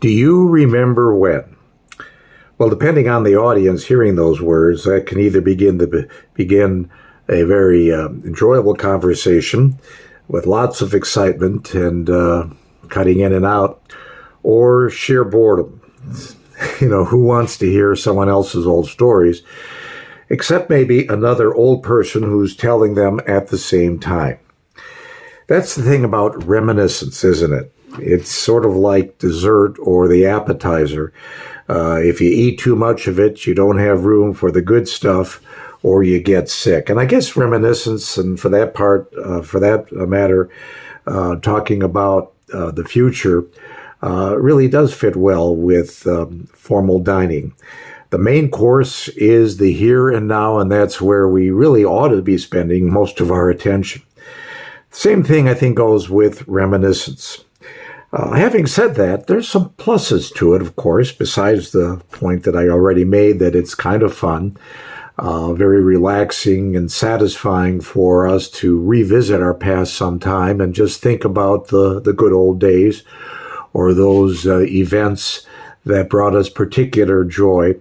Do you remember when? Well, depending on the audience hearing those words, that can either begin a very enjoyable conversation with lots of excitement and cutting in and out, or sheer boredom. Who wants to hear someone else's old stories, except maybe another old person who's telling them at the same time? That's the thing about reminiscence, isn't it? It's sort of like dessert or the appetizer. If you eat too much of it, you don't have room for the good stuff, or you get sick. And I guess reminiscence, and for that matter, talking about the future, really does fit well with formal dining. The main course is the here and now, and that's where we really ought to be spending most of our attention. Same thing, I think, goes with reminiscence. Having said that, there's some pluses to it, of course, besides the point that I already made that it's kind of fun, very relaxing and satisfying for us to revisit our past sometime and just think about the good old days or those events that brought us particular joy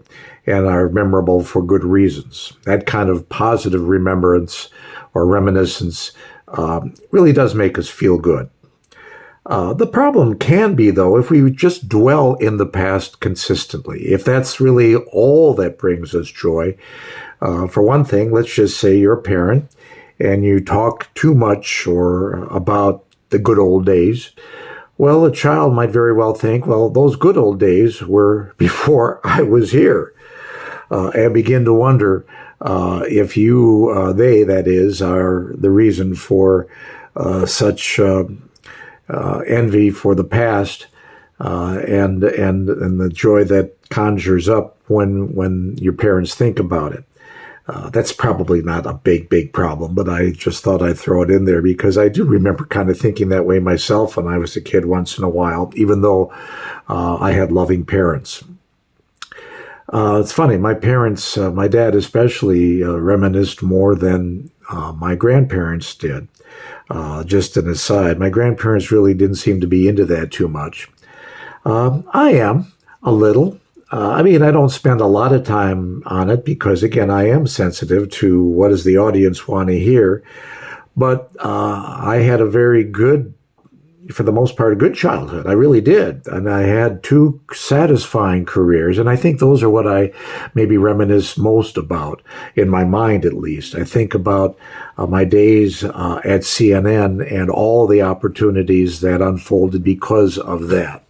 and are memorable for good reasons. That kind of positive remembrance or reminiscence really does make us feel good. The problem can be, though, if we just dwell in the past consistently. If that's really all that brings us joy. For one thing, let's just say you're a parent and you talk too much or about the good old days. Well, a child might very well think, well, those good old days were before I was here, and begin to wonder if they, that is, are the reason for such envy for the past and the joy that conjures up when your parents think about it. That's probably not a big problem, but I just thought I'd throw it in there because I do remember kind of thinking that way myself when I was a kid once in a while, even though I had loving parents. It's funny, my parents, my dad especially, reminisced more than my grandparents did. Just an aside, my grandparents really didn't seem to be into that too much. I am a little. I don't spend a lot of time on it because, again, I am sensitive to what does the audience want to hear. But I had a very good, for the most part, a good childhood. I really did. And I had two satisfying careers. And I think those are what I maybe reminisce most about, in my mind at least. I think about my days at CNN and all the opportunities that unfolded because of that.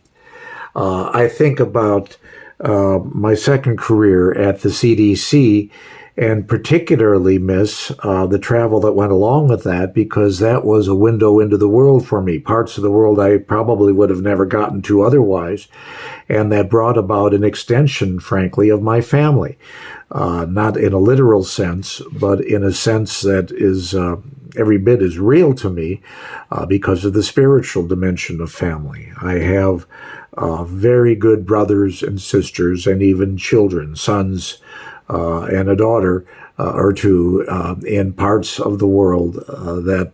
I think about my second career at the CDC and particularly miss the travel that went along with that because that was a window into the world for me, parts of the world I probably would have never gotten to otherwise, and that brought about an extension, frankly, of my family. Not in a literal sense, but in a sense that is every bit as real to me because of the spiritual dimension of family. I have very good brothers and sisters and even children, sons and a daughter or two in parts of the world that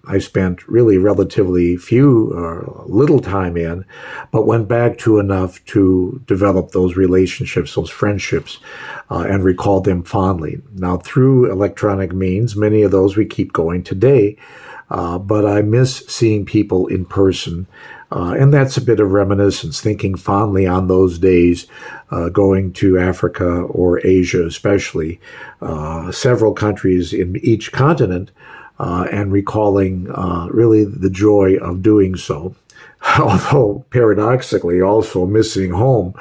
I spent really relatively little time in, but went back to enough to develop those relationships, those friendships, and recall them fondly. Now, through electronic means, many of those we keep going today, but I miss seeing people in person. And that's a bit of reminiscence, thinking fondly on those days, going to Africa or Asia especially, several countries in each continent, and recalling really the joy of doing so. Although paradoxically also missing home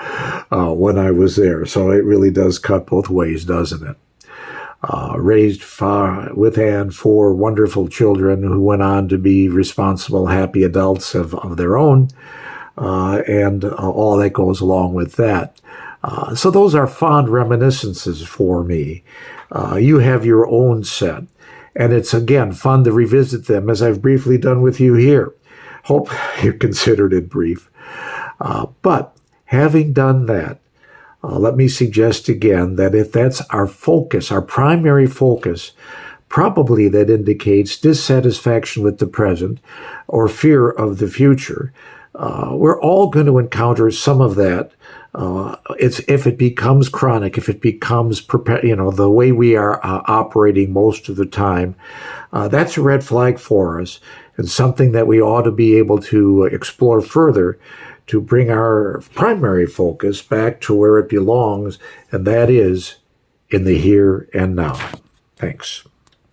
when I was there. So it really does cut both ways, doesn't it? Raised with and for wonderful children who went on to be responsible, happy adults of their own, and all that goes along with that. So those are fond reminiscences for me. You have your own set, and it's, again, fun to revisit them, as I've briefly done with you here. Hope you considered it brief. But having done that, let me suggest again that if that's our focus, our primary focus, probably that indicates dissatisfaction with the present or fear of the future. we're all going to encounter some of that. It's if it becomes chronic, if it becomes the way we are operating most of the time, that's a red flag for us, and something that we ought to be able to explore further to bring our primary focus back to where it belongs, and that is in the here and now. Thanks.